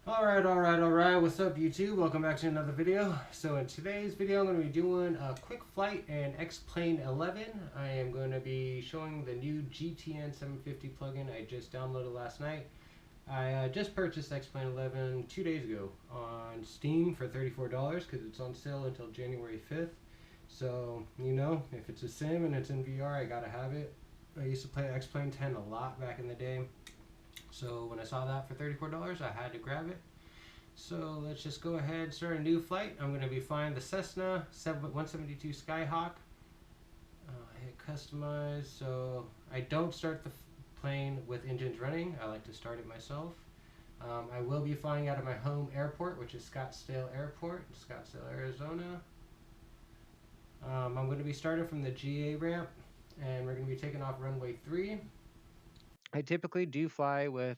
Alright, what's up YouTube? Welcome back to another video. So in today's video I'm going to be doing a quick flight in Xplane 11. I am going to be showing the new GTN 750 plugin I just downloaded last night. I just purchased Xplane 11 2 days ago on Steam for $34 because it's on sale until January 5th. So, you know, if it's a sim and it's in VR, I gotta have it. I used to play Xplane 10 a lot back in the day. So when I saw that for $34, I had to grab it. So let's just go ahead and start a new flight. I'm going to be flying the Cessna 172 Skyhawk. I hit customize, so I don't start the plane with engines running. I like to start it myself. I will be flying out of my home airport, which is Scottsdale Airport, Scottsdale, Arizona. I'm going to be starting from the GA ramp, and we're going to be taking off runway 3. I typically do fly with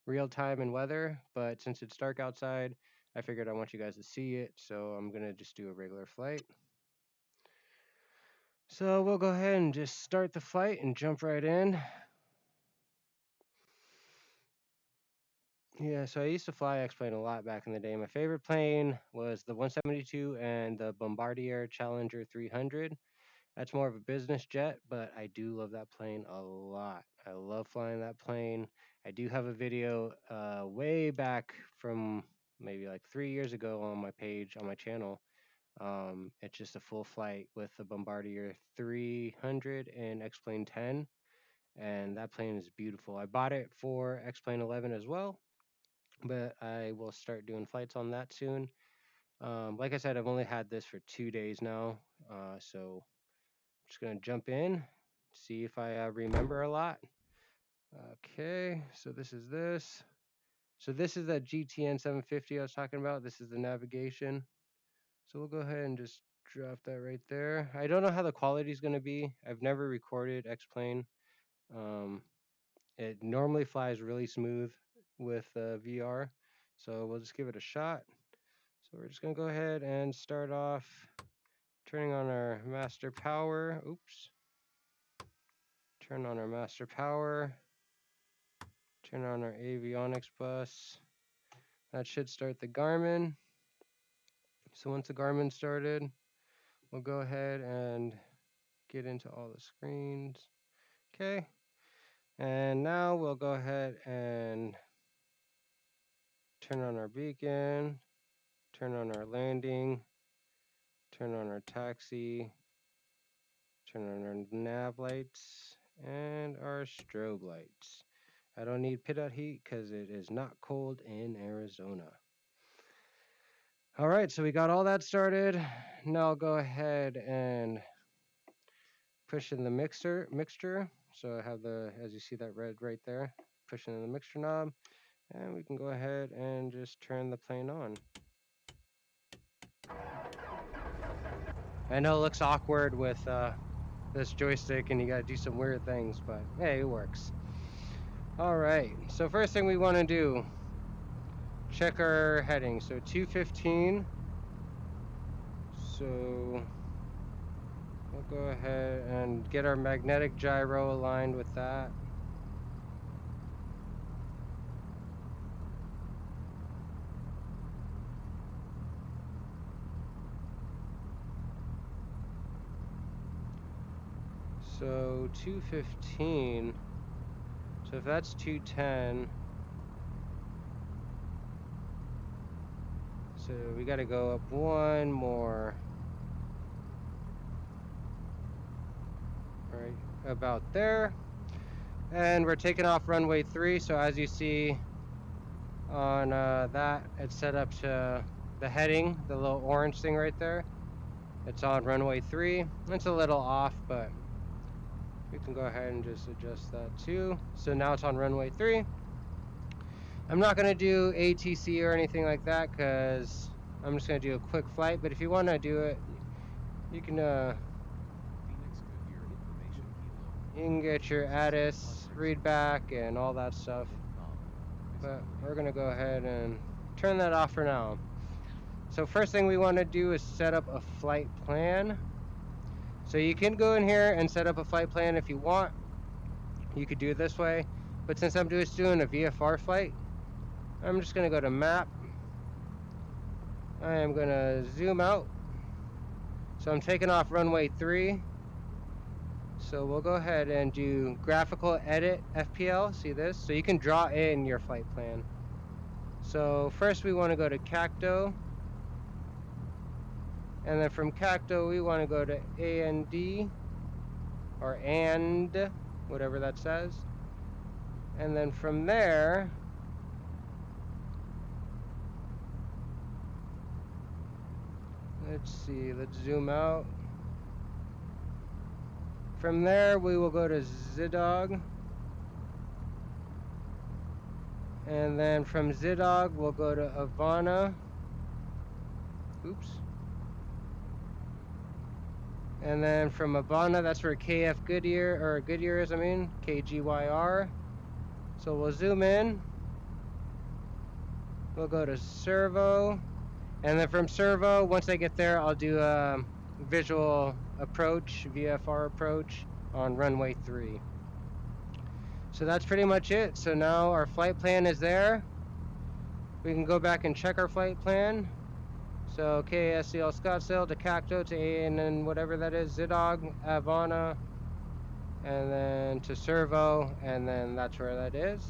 real time and weather, but since it's dark outside, I figured I want you guys to see it, so I'm gonna just do a regular flight. So we'll go ahead and just start the flight and jump right in. Yeah, so I used to fly Xplane a lot back in the day. My favorite plane was the 172 and the Bombardier Challenger 300. That's more of a business jet, but I do love that plane a lot. I love flying that plane. I do have a video way back from maybe like 3 years ago on my page, on my channel. It's just a full flight with the Bombardier 300 and Xplane 10, and that plane is beautiful. I bought it for Xplane 11 as well, but I will start doing flights on that soon. Like I said, I've only had this for 2 days now, so just gonna jump in, see if I remember a lot. Okay, so this is this. So this is that GTN 750 I was talking about. This is the navigation. So we'll go ahead and just drop that right there. I don't know how the quality is going to be. I've never recorded Xplane. It normally flies really smooth with VR. So we'll just give it a shot. So we're just going to go ahead and start off turning on our master power. Oops. Turn on our master power. Turn on our avionics bus. That should start the Garmin. So once the Garmin started, we'll go ahead and get into all the screens. Okay. And now we'll go ahead and turn on our beacon, turn on our landing, turn on our taxi, turn on our nav lights, and our strobe lights. I don't need pit-out heat because it is not cold in Arizona. All right, so we got all that started. Now I'll go ahead and push in the mixture. So I have the, as you see that red right there, pushing in the mixture knob, and we can go ahead and just turn the plane on. I know it looks awkward with this joystick and you gotta do some weird things, but hey, it works. All right, so first thing we want to do, check our heading. So 215. So we'll go ahead and get our magnetic gyro aligned with that. So 215. So if that's 210, so we got to go up one more. Right about there. And we're taking off runway 3. So as you see on that, it's set up to the heading, the little orange thing right there. It's on runway 3. It's a little off, but we can go ahead and just adjust that too. So now it's on runway 3. I'm not going to do ATC or anything like that because I'm just going to do a quick flight. But if you want to do it, you can get your ADIS, read back, and all that stuff. But we're going to go ahead and turn that off for now. So first thing we want to do is set up a flight plan. So you can go in here and set up a flight plan if you want. You could do it this way. But since I'm just doing a VFR flight, I'm just gonna go to map. I am gonna zoom out. So I'm taking off runway 3. So we'll go ahead and do graphical edit FPL. See this? So you can draw in your flight plan. So first we want to go to Ksdl. And then from Ksdl we want to go to AND, or AND, whatever that says. And then from there, let's see, let's zoom out. From there, we will go to Xdl. And then from Xdl, we'll go to Ivana. Oops. And then from Ivana, that's where KF Kgyr, or Kgyr is, I mean, Kgyr. So we'll zoom in. We'll go to Servo. And then from Servo, once I get there, I'll do a visual approach, VFR approach on runway 3. So that's pretty much it. So now our flight plan is there. We can go back and check our flight plan. So Ksdl Scottsdale to Ksdl to AN and whatever that is, Xdl, Ivana, and then to Servo, and then that's where that is.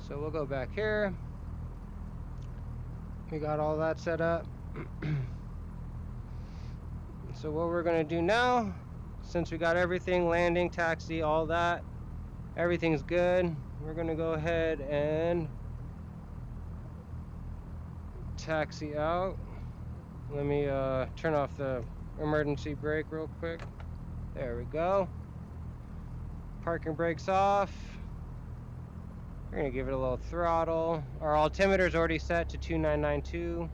So we'll go back here. We got all that set up. So what we're gonna do now, since we got everything, landing, taxi, all that, everything's good, we're gonna go ahead and taxi out. Let me turn off the emergency brake real quick. There we go. Parking brakes off. We're gonna give it a little throttle. Our altimeter's already set to 2992.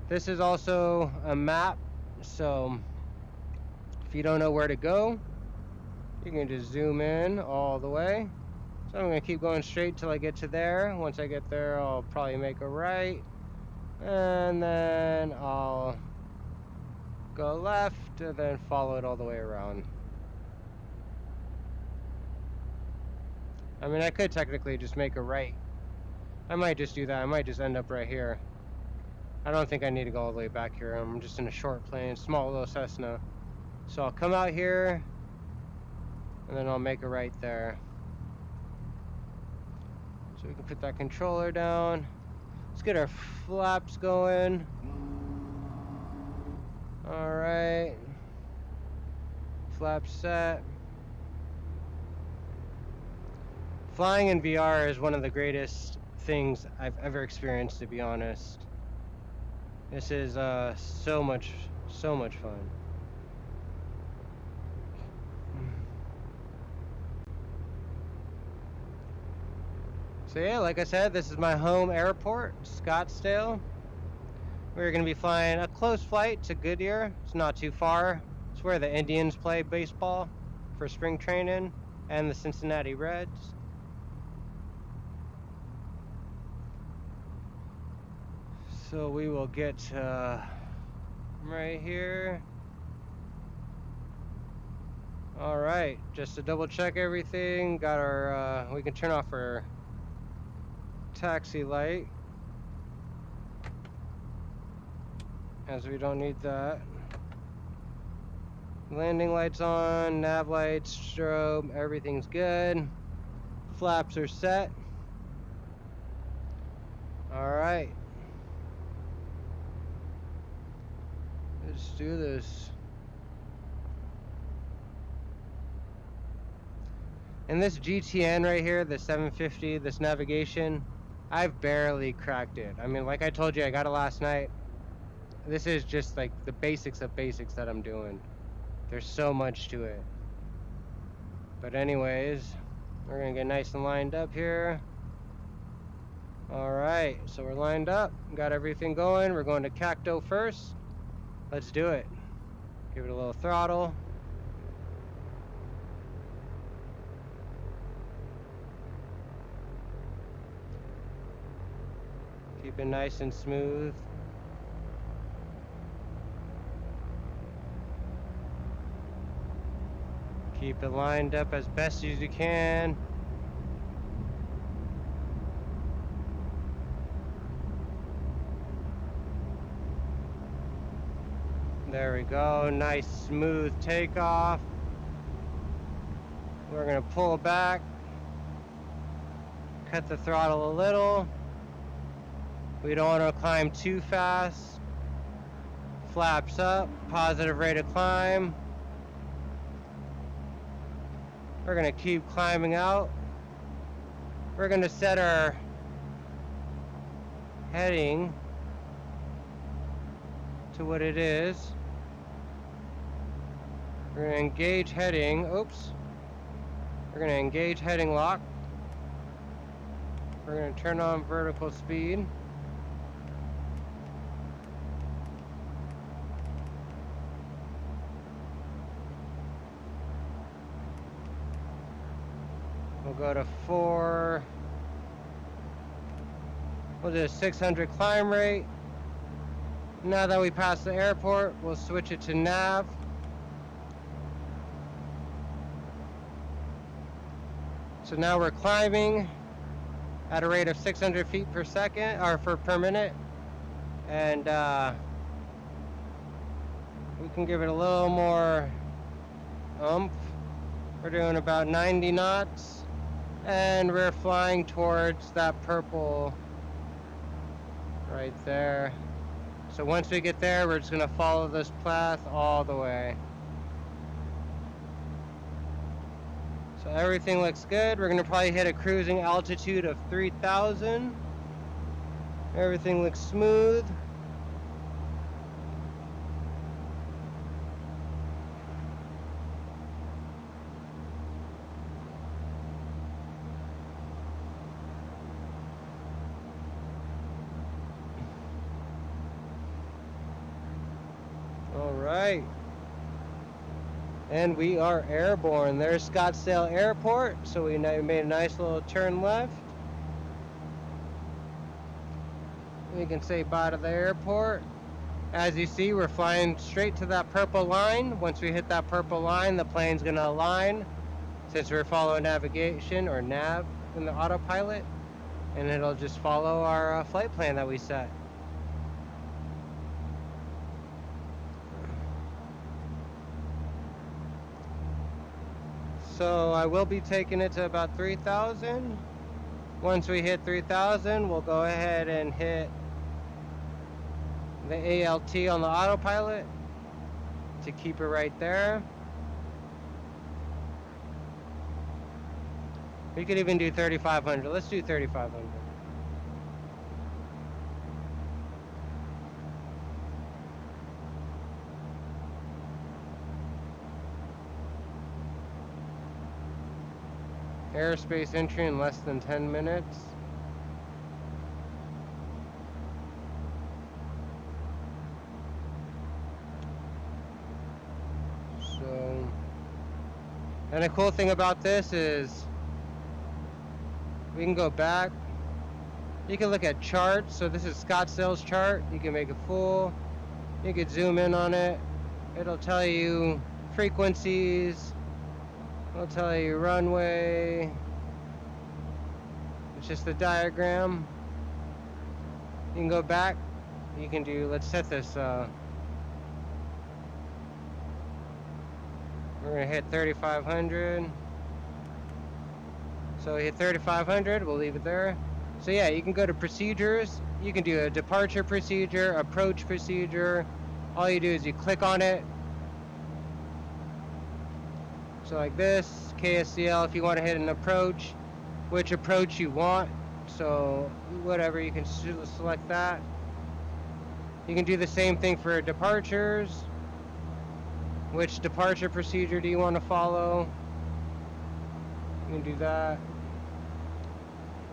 This is also a map, so if you don't know where to go, you can just zoom in all the way. So I'm gonna keep going straight till I get to there. Once I get there, I'll probably make a right, and then I'll go left, and then follow it all the way around. I mean, I could technically just make a right. I might just do that. I might just end up right here. I don't think I need to go all the way back here. I'm just in a short plane, small little Cessna. So I'll come out here, and then I'll make a right there. So we can put that controller down. Let's get our flaps going. All right. Flaps set. Flying in VR is one of the greatest things I've ever experienced, to be honest. This is so much fun. So yeah, like I said, this is my home airport, Scottsdale. We're gonna be flying a close flight to Kgyr. It's not too far. It's where the Indians play baseball for spring training, and the Cincinnati Reds. So we will get right here. All right, just to double check everything, got our, we can turn off our taxi light, as we don't need that. Landing lights on, nav lights, strobe, everything's good. Flaps are set. All right. Let's do this. And this GTN right here, the 750, this navigation, I've barely cracked it. I mean, like I told you, I got it last night. This is just like the basics of basics that I'm doing. There's so much to it. But anyways, we're gonna get nice and lined up here. All right, so we're lined up, got everything going. We're going to Ksdl first. Let's do it. Give it a little throttle. Keep it nice and smooth. Keep it lined up as best as you can. There we go, nice smooth takeoff. We're gonna pull back, cut the throttle a little. We don't want to climb too fast. Flaps up, positive rate of climb. We're gonna keep climbing out. We're gonna set our heading to what it is. We're gonna engage heading, oops. We're gonna engage heading lock. We're gonna turn on vertical speed. We'll go to 4. We'll do a 600 climb rate. Now that we passed the airport, we'll switch it to nav. So now we're climbing at a rate of 600 feet per second, or per minute. And we can give it a little more oomph. We're doing about 90 knots. And we're flying towards that purple right there. So once we get there, we're just gonna follow this path all the way. So everything looks good. We're gonna probably hit a cruising altitude of 3,000. Everything looks smooth. All right. And we are airborne. There's Scottsdale Airport. So we made a nice little turn left. We can say bye to the airport. As you see, we're flying straight to that purple line. Once we hit that purple line, the plane's gonna align since we're following navigation or nav in the autopilot, and it'll just follow our flight plan that we set. So I will be taking it to about 3,000. Once we hit 3,000, we'll go ahead and hit the ALT on the autopilot to keep it right there. We could even do 3,500. Let's do 3,500. Airspace entry in less than 10 minutes. So, and the cool thing about this is we can go back. You can look at charts. So this is Scottsdale's chart. You can make it full. You could zoom in on it. It'll tell you frequencies. It'll tell you runway. It's just a diagram. You can go back. You can do, let's set this, we're gonna hit 3,500. So hit 3,500, we'll leave it there. So yeah, you can go to procedures. You can do a departure procedure, approach procedure. All you do is you click on it. So like this, Ksdl, if you want to hit an approach, which approach you want. So whatever, you can select that. You can do the same thing for departures. Which departure procedure do you want to follow? You can do that.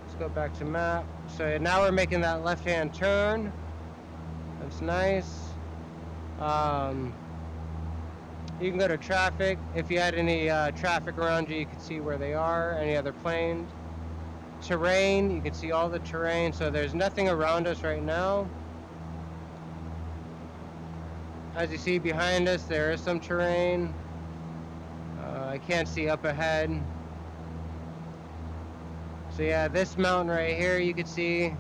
Let's go back to map. So now we're making that left-hand turn. That's nice. You can go to traffic. If you had any traffic around you, you can see where they are, any other planes. Terrain, you can see all the terrain. So there's nothing around us right now. As you see behind us, there is some terrain. I can't see up ahead. So yeah, this mountain right here, you can see,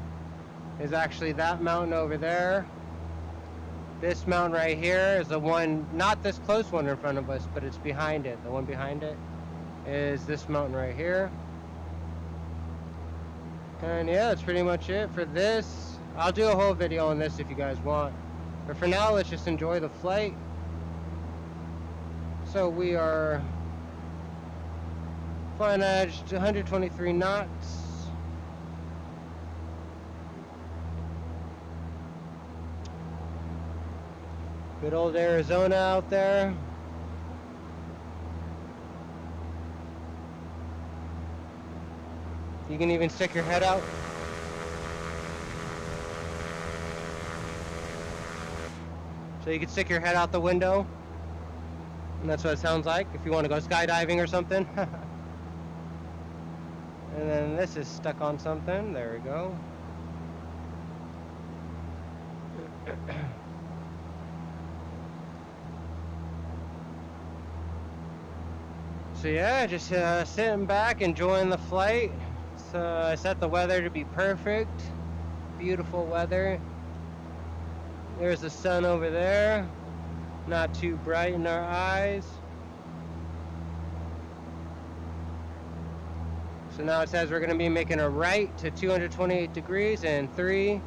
is actually that mountain over there. This mountain right here is the one, not this close one in front of us, but it's behind it. The one behind it is this mountain right here. And yeah, that's pretty much it for this. I'll do a whole video on this if you guys want. But for now, let's just enjoy the flight. So we are flying at 123 knots. Good old Arizona out there. You can even stick your head out. So you can stick your head out the window. And that's what it sounds like if you want to go skydiving or something. And then this is stuck on something. There we go. So yeah, just sitting back, enjoying the flight. So I set the weather to be perfect. Beautiful weather. There's the sun over there. Not too bright in our eyes. So now it says we're going to be making a right to 228 degrees in 3,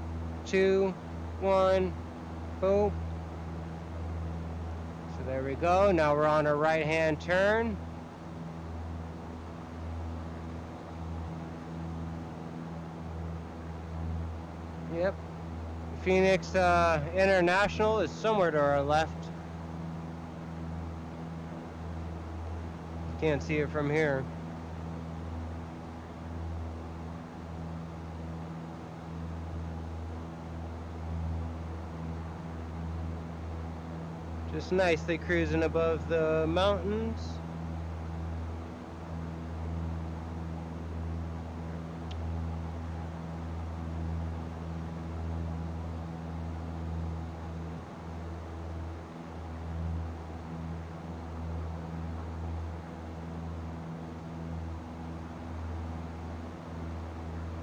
2, 1, boom. So there we go. Now we're on a right-hand turn. Yep. Phoenix International is somewhere to our left. Can't see it from here. Just nicely cruising above the mountains.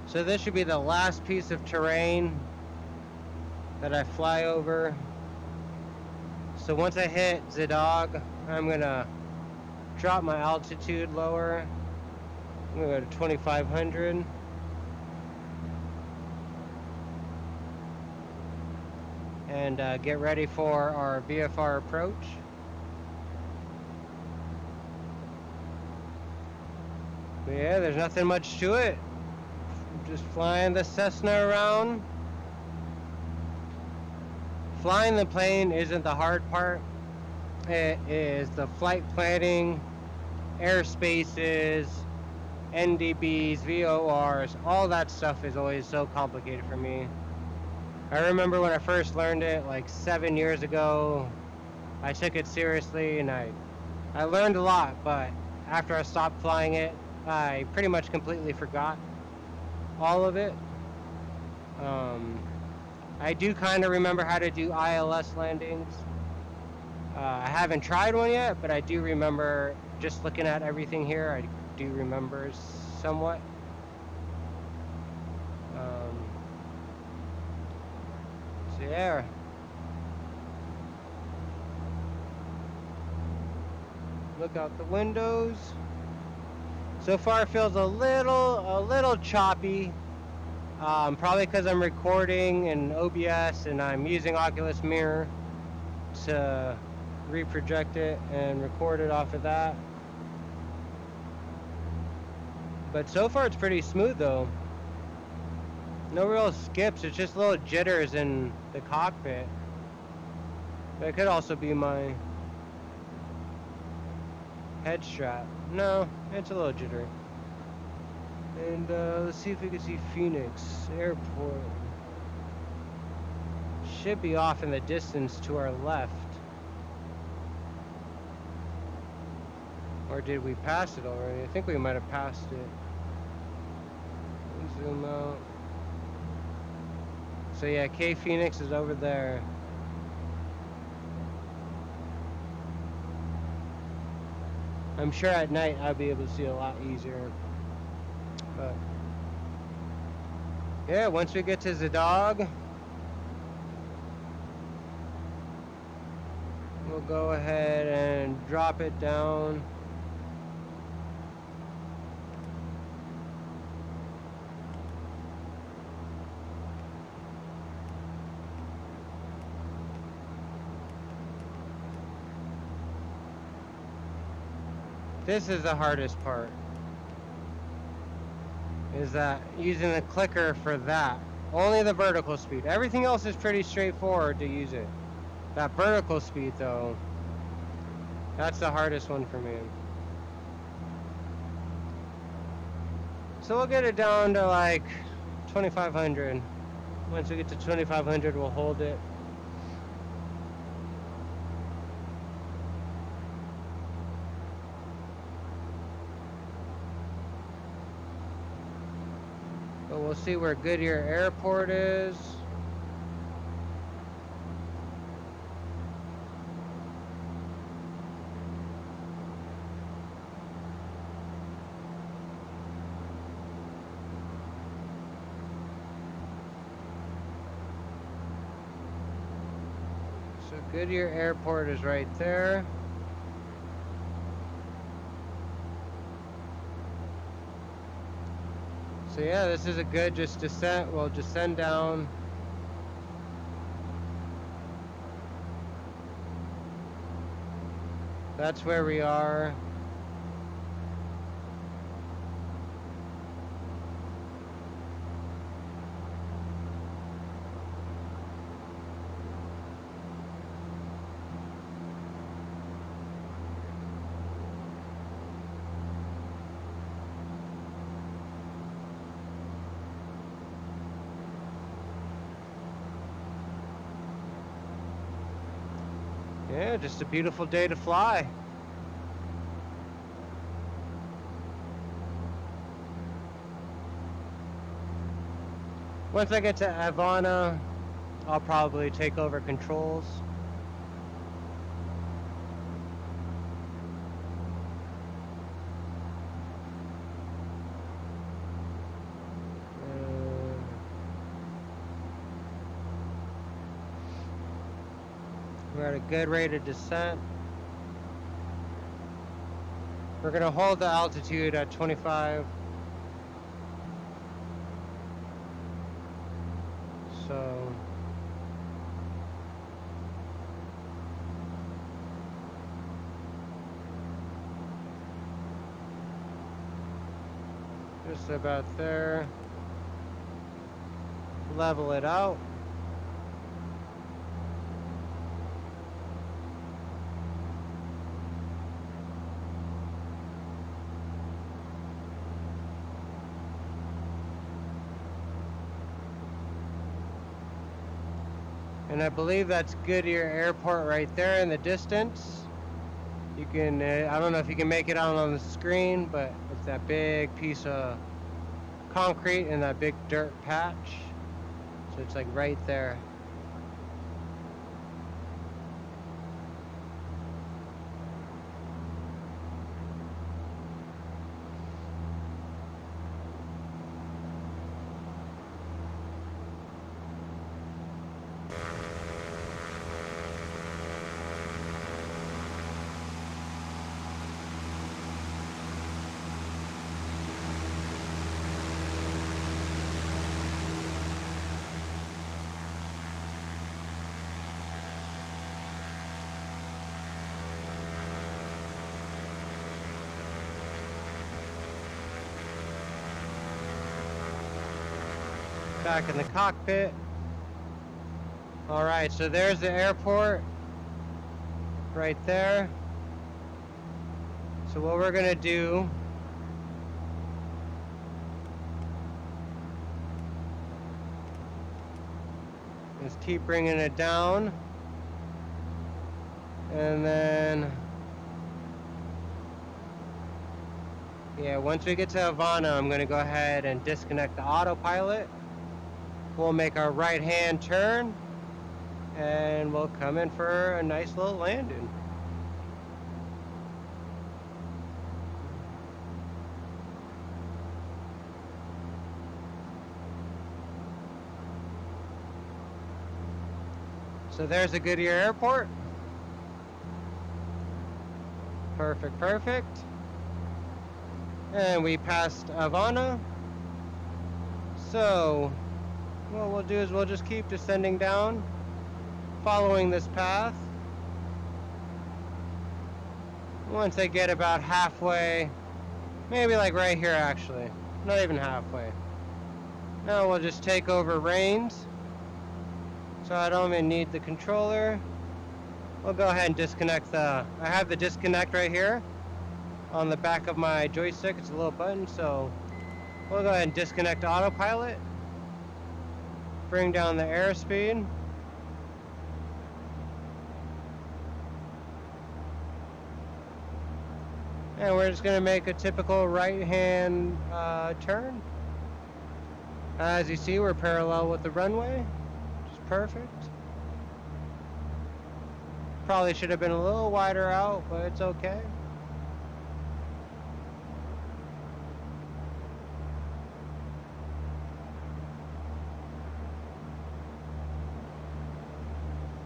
So this should be the last piece of terrain that I fly over. So once I hit Xdl, I'm gonna drop my altitude lower. I'm gonna go to 2,500. And get ready for our VFR approach. But yeah, there's nothing much to it. Just flying the Cessna around. Flying the plane isn't the hard part. It is the flight planning, airspaces, NDBs, VORs, all that stuff is always so complicated for me. I remember when I first learned it like 7 years ago, I took it seriously and I learned a lot, but after I stopped flying it, I pretty much completely forgot all of it. I do kind of remember how to do ILS landings. I haven't tried one yet, but I do remember just looking at everything here. I do remember somewhat. So yeah. Look out the windows. So far it feels a little choppy. Probably because I'm recording in OBS and I'm using Oculus Mirror to reproject it and record it off of that. But so far it's pretty smooth though. No real skips, it's just little jitters in the cockpit. That could also be my head strap. No, it's a little jittery. And let's see if we can see Phoenix Airport. Should be off in the distance to our left. Or did we pass it already? I think we might have passed it. Zoom out. So yeah, K Phoenix is over there. I'm sure at night I'll be able to see a lot easier. But yeah, once we get to Xdl, go ahead and drop it down. This is the hardest part, is that using the clicker for that. Only the vertical speed. Everything else is pretty straightforward to use it. That vertical speed though, that's the hardest one for me. So we'll get it down to like 2,500. Once we get to 2,500, we'll hold it. But we'll see where Kgyr Airport is. So Kgyr Airport is right there. So yeah, this is a good just descent. We'll descend down. That's where we are. Yeah, just a beautiful day to fly. Once I get to Havana, I'll probably take over controls. We're at a good rate of descent. We're gonna hold the altitude at 25. So just about there. Level it out. And I believe that's Kgyr Airport right there in the distance. You can, I don't know if you can make it out on the screen, but it's that big piece of concrete and that big dirt patch. So it's like right there. Back in the cockpit. All right, so there's the airport right there. So what we're gonna do is keep bringing it down, and then yeah, once we get to Havana, I'm gonna go ahead and disconnect the autopilot. We'll make our right-hand turn, and we'll come in for a nice little landing. So there's the Kgyr Airport. Perfect, perfect. And we passed Havana. So what we'll do is we'll just keep descending down, following this path. Once I get about halfway, maybe like right here actually, not even halfway. Now we'll just take over reins. So I don't even need the controller. We'll go ahead and disconnect I have the disconnect right here on the back of my joystick. It's a little button, so we'll go ahead and disconnect autopilot. Bring down the airspeed. And we're just gonna make a typical right-hand turn. As you see, we're parallel with the runway, which is perfect. Probably should have been a little wider out, but it's okay.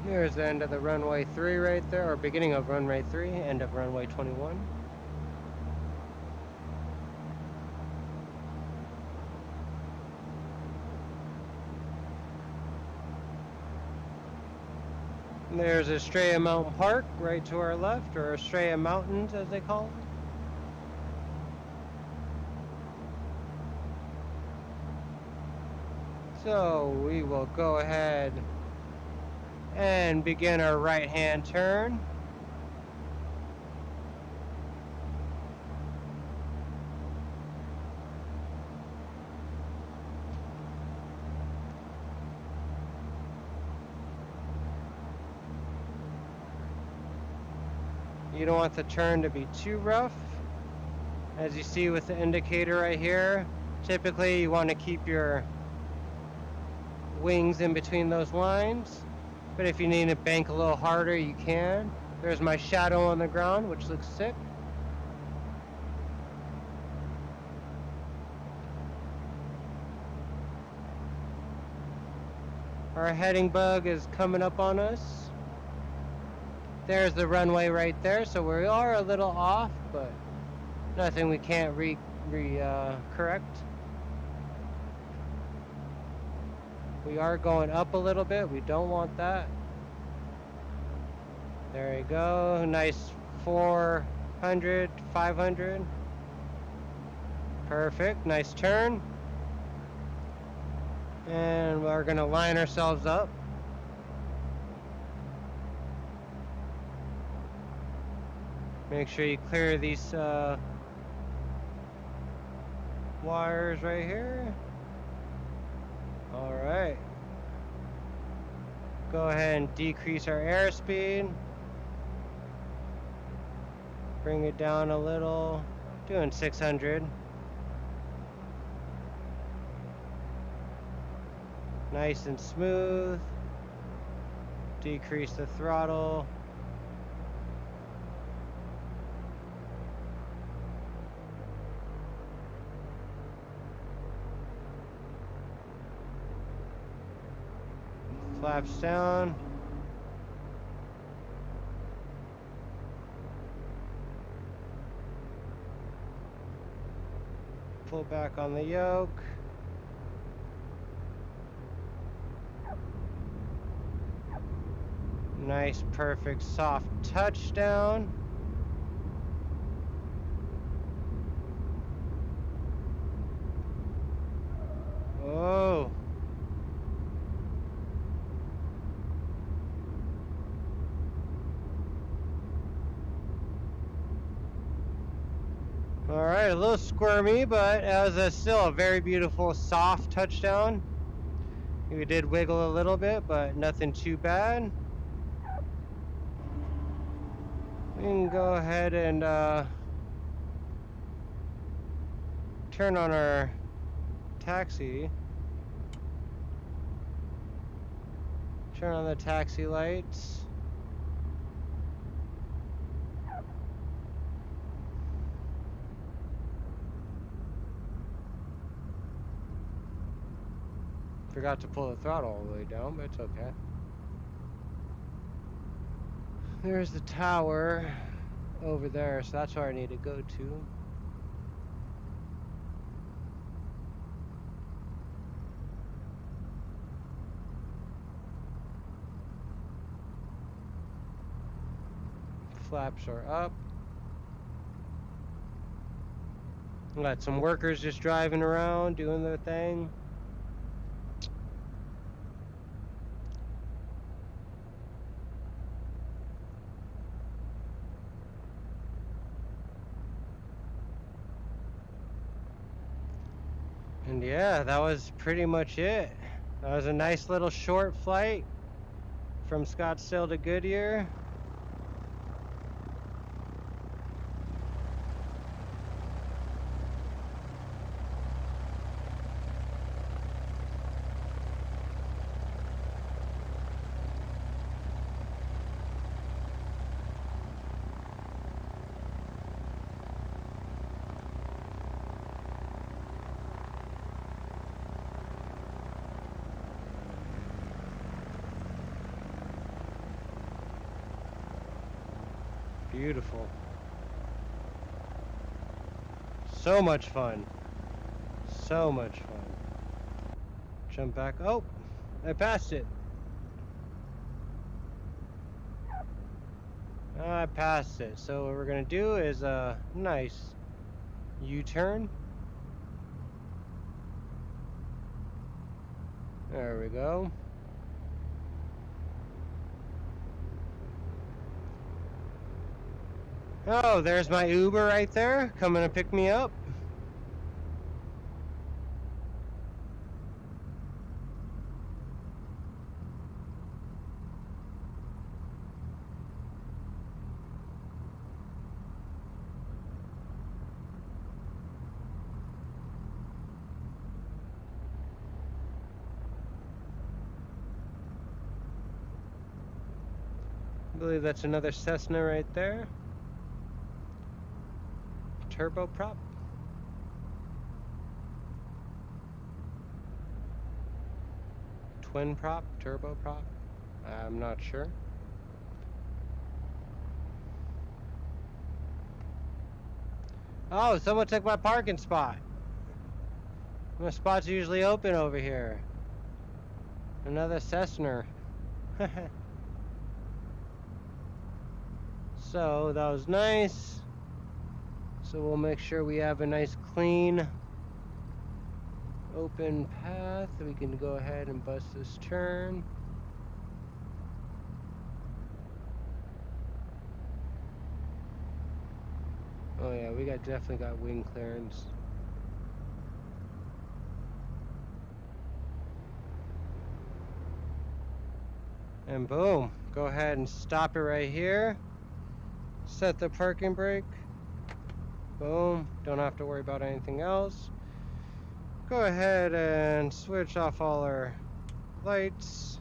There's the end of the runway 3 right there, or beginning of runway 3, end of runway 21. There's Estrella Mountain Park right to our left, or Estrella Mountains as they call it. So we will go ahead and begin our right-hand turn. You don't want the turn to be too rough. As you see with the indicator right here, typically you want to keep your wings in between those lines. But if you need to bank a little harder, you can. There's my shadow on the ground, which looks sick. Our heading bug is coming up on us. There's the runway right there, so we are a little off, but nothing we can't correct. We are going up a little bit. We don't want that. There you go. Nice 400, 500. Perfect. Nice turn. And we're going to line ourselves up. Make sure you clear these wires right here. All right. Go ahead and decrease our airspeed. Bring it down a little. Doing 600. Nice and smooth. Decrease the throttle. Flaps down. Pull back on the yoke. Nice, perfect, soft touchdown. Oh. All right, a little squirmy, but it was still a very beautiful, soft touchdown. We did wiggle a little bit, but nothing too bad. We can go ahead and turn on our taxi. Turn on the taxi lights. Forgot to pull the throttle all the way down, but it's okay. There's the tower. over there, so that's where I need to go to. Flaps are up. Got some workers just driving around doing their thing. And yeah, that was pretty much it. That was a nice little short flight from Scottsdale to Goodyear. Beautiful. So much fun. So much fun. Jump back. Oh, I passed it. I passed it. So what we're going to do is a nice U-turn. There we go. Oh, there's my Uber right there coming to pick me up. I believe that's another Cessna right there. Turboprop. Twin prop, turboprop. I'm not sure. Oh, someone took my parking spot. My spot's usually open over here. Another Cessna. So that was nice. So we'll make sure we have a nice clean open path. We can go ahead and bust this turn. Oh yeah, we definitely got wing clearance. And boom, go ahead and stop it right here. Set the parking brake. Boom, don't have to worry about anything else. Go ahead and switch off all our lights.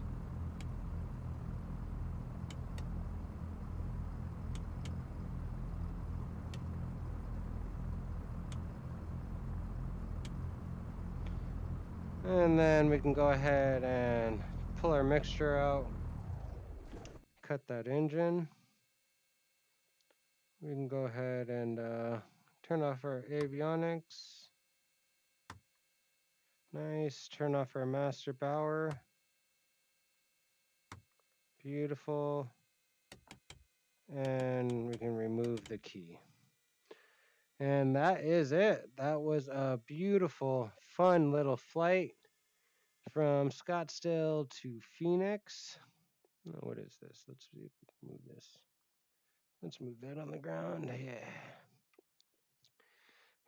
And then we can go ahead and pull our mixture out. Cut that engine. We can go ahead and turn off our avionics. Nice. Turn off our master power. Beautiful. And we can remove the key. And that is it. That was a beautiful, fun little flight from Scottsdale to Phoenix. Oh, what is this? Let's see if we can move this. Let's move that on the ground. Yeah.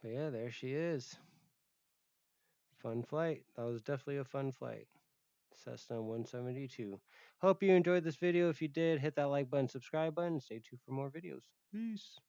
But yeah, there she is. Fun flight. That was definitely a fun flight. Cessna 172. Hope you enjoyed this video. If you did, hit that like button, subscribe button, stay tuned for more videos. Peace.